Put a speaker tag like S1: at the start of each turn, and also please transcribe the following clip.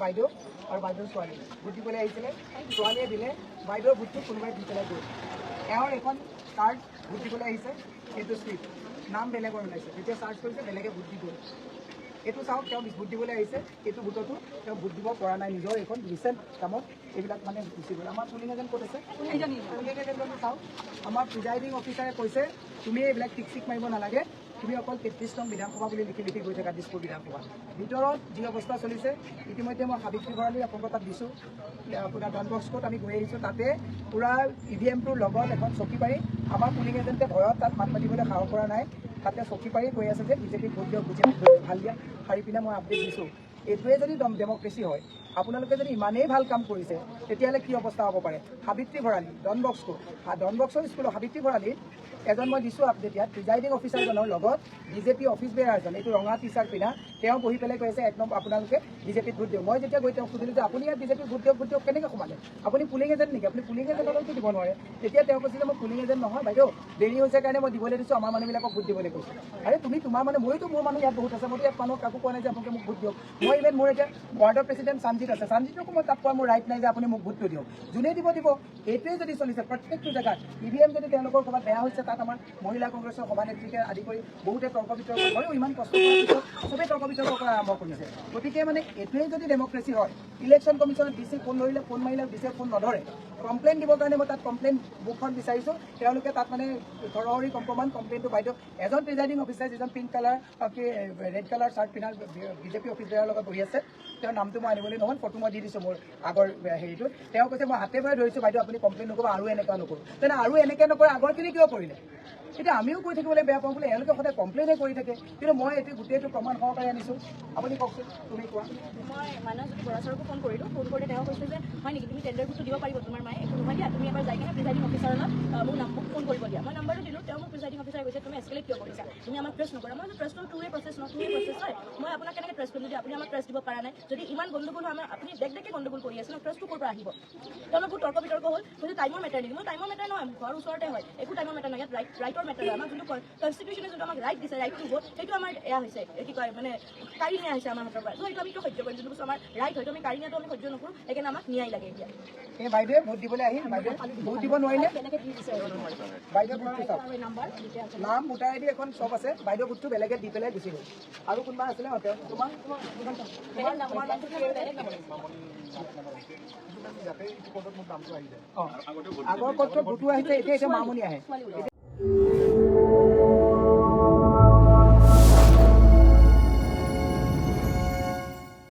S1: বাইদেউ আৰু বাইদেউ ছোৱালী ভোট দিবলৈ আহিছিলে ছোৱালীয়ে দিলে বাইদেউৰ ভোটটো কোনোবাই দি পেলাই গ'ল এওঁৰ এখন কাৰ্ড ভোট দিবলৈ আহিছে সেইটো শ্লিপ নাম বেলেগৰ ওলাইছে যেতিয়া চাৰ্চ কৰিছে বেলেগে ভোট দি গ'ল এইটো চাওক তেওঁ ভোট দিবলৈ আহিছে এইটো ভোটতো তেওঁ ভোট দিব পৰা নাই নিজৰ এখন ৰিচেণ্ট কামত এইবিলাক মানে গুচি গ'ল আমাৰ পুলিং এজেণ্ট ক'ত আছে পুলিং এজেণ্টজনে চাওক আমাৰ প্ৰিজাইডিং অফিচাৰে কৈছে তুমি এইবিলাক টিক চিক মাৰিব নালাগে তুমি অকল 33 নং বিধানসভা বুলি লিখি গৈ থাকা দিছপুৰ বিধানসভা ভিতৰত যি অৱস্থা চলিছে ইতিমধ্যে মই সাবিত্ৰী ভৰালী আপোনালোকৰ তাত দিছোঁ আপোনাৰ ডনবস্কোত আমি গৈ আহিছোঁ তাতে পূৰা EVMটোৰ লগত এখন চকী পাৰি আমাৰ পুলিং এজেণ্টে ভয়ত তাত মাত মাতিবলৈ সাহস কৰা নাই তাতে চকী পাৰি কৈ আছে যে বিজেপি ভোট দিয়ক বিজেপি ভাল দিয়া সাৰি পিনে মই আপডেট দিছোঁ এইটোৱে যদি ডেমক্ৰেচি হয় আপোনালোকে যদি ইমানেই ভাল কাম কৰিছে তেতিয়াহ'লে কি অৱস্থা হ'ব পাৰে সাবিত্ৰী ভৰালী ডনবস্কো স্কুলৰ সাবিত্ৰী ভৰালী এজন মই দিছোঁ আপডেট ইয়াত প্ৰিজাইডিং অফিচাৰজনৰ লগত বিজেপি অফিচ বেয়াৰজন এইটো ৰঙা টি চাৰ্ট পিন্ধা তেওঁ বহি পেলাই কৈছে এক নম্বৰ আপোনালোকে বিজেপিত ভোট দিয়ক মই যেতিয়া গৈ তেওঁক সুধিলোঁ যে আপুনি ইয়াত বিজেপিত ভোট দিয়ক কেনেকৈ সোমালে আপুনি পুলিং এজেণ্ট নেকি আপুনি পুলিং এজেণ্টকতো দিব নোৱাৰে তেতিয়া তেওঁ কৈছে যে মই পুলিং এজেণ্ট নহয় বাইদেউ দেৰি হৈছে কাৰণে মই দিবলৈ দিছোঁ আমাৰ মানুহবিলাকক ভোট দিবলৈ কৈছোঁ আৰে তুমি তোমাৰ মানে মইতো মোৰ মানুহ ইয়াত বহুত আছে মইতো ইয়াত মানুহক কাকো কোৱা নাই যে আপোনালোকে মোক ভোট দিয়ক মই ইভেন মোৰ এতিয়া ৱাৰ্ডৰ প্ৰেচিডেণ্ট সঞ্জিত আছে সঞ্জিতকো মই তাত কোৱা মোৰ ৰাইট নাই যে আপুনি মোক ভোটটো দিয়ক যোনে দিব এইটোৱে যদি চলিছে প্ৰত্যেকটো জেগাত EVM যদি তেওঁলোকৰ ক'ৰবাত বেয়া হৈছে তাত আমাৰ মহিলা কংগ্ৰেছৰ সভানেত্ৰীকে আদি কৰি বহুতে তৰ্ক বিতৰ্ক হয়ও ইমান কষ্ট কৰাৰ পিছত চবেই তৰ্ক বিতৰ্ক কৰা আৰম্ভ কৰিছে গতিকে মানে এইটোৱেই যদি ডেমক্ৰেচি হয় ইলেকশ্যন কমিশ্যনত ডিচি ফোন ধৰিলে ফোন মাৰিলে ডিচিয়ে ফোন নধৰে কমপ্লেইন দিবৰ কাৰণে মই তাত কমপ্লেইন বুকখন বিচাৰিছোঁ তেওঁলোকে তাত মানে ধৰহৰি কমপ্লেইনটো বাইদেউ এজন প্ৰিজাইডিং অফিচাৰ যিজন pink colour red colour shirt পিন্ধা বিজেপি অফিচ বেয়াৰ লগত বহি আছে তেওঁৰ নামটো মই আনিবলৈ নহ'ল ফটো মই দি দিছোঁ মোৰ আগৰ হেৰিটো তেওঁ কৈছে মই হাতে ভৰাই ধৰিছোঁ বাইদেউ আপুনি কমপ্লেইন নকৰিব আৰু এনেকুৱা নকৰোঁ তেনে আৰু এনেকৈ নকৰে আগৰখিনি কিয় কৰিলে এতিয়া আমিও কৈ থাকিবলৈ বেয়া পাওঁ বোলে এওঁলোকে সদায় কমপ্লেইনে কৰি থাকে কিন্তু মই এইটো গোটেইটো প্ৰমাণ সহকাৰে আনিছোঁ আপুনি কওকচোন তুমি কোৱা
S2: মই মানে যদি বৰা ছাৰকো ফোন কৰিলোঁ ফোন কৰি তেওঁ কৈছে যে হয় নেকি তুমি টেণ্ডাৰ বুকটো দিব পাৰিব তোমাৰ মায়ে একো নহয় দিয়া তুমি এবাৰ যাই কিনে প্ৰিজাইডিং অফিচাৰৰ মোক ফোন কৰিব দিয়া মই নাম্বাৰটো দিলোঁ তেওঁ মোক প্ৰিজাইডিং অফিচাৰে কৈছে তুমি এস্কেলেট কিয় কৰিছা তুমি আমাক ট্ৰেছ নকৰা মই ট্ৰেছটো টুৱে প্ৰচেছ হয় মই আপোনাক কেনেকৈ ট্ৰেছ কৰিম যদি আপুনি আমাক ট্ৰেছ দিব পৰা নাই যদি ইমান গণ্ডগোল হয় আপুনি দেখি গণ্ডগোল কৰি আছে ন ট্ৰেছটো ক'ৰ পৰা আহিব তেওঁলোকৰ তৰ্ক বিতৰ্ক হ'ল কৈছে টাইমৰ মেটাৰ নেকি মই টাইমৰ মেটাৰ নহয় ঘৰৰ ওচৰতে হয় একো টাইমৰ মেটাৰ নহয় ইয়াত ৰাইটৰ মেটাৰ হয় আমাক যোনটো কনষ্টিটিউশ্যনে যোনটো আমাক ৰাইট দিছে ৰাইট টু ভোট সেইটো আমাৰ এয়া হৈছে কি কয় মানে কাঢ়ি নিয়া হৈছে আমাৰ হাতৰ পৰা ত' সেইটো আমি সহ্য কৰিম যোনটো বস্তু আমাৰ ৰাইট হয়তো আমি কাঢ়ি নিয়াটো আমি সহ্য নকৰোঁ সেইকাৰণে আমাক ন্যায় লাগে এতিয়া
S1: এই বাইদেৱে ভোট দিবলৈ আহিল বাইদেউ ভোট দিব নোৱাৰিলে
S2: বেলেগে দি দিছে
S1: বাইদেউ ভোটটো চাওক
S2: নাম্বাৰ
S1: নাম ভোটাৰ ID এখন চব আছে বাইদেউ ভোটটো বেলেগে দি পেলাই গুচি গ'ল আৰু কোনোবা আছিলে তোমাৰ আগৰ ক'ত ভোটো আহিছে এতিয়া মামনি আহে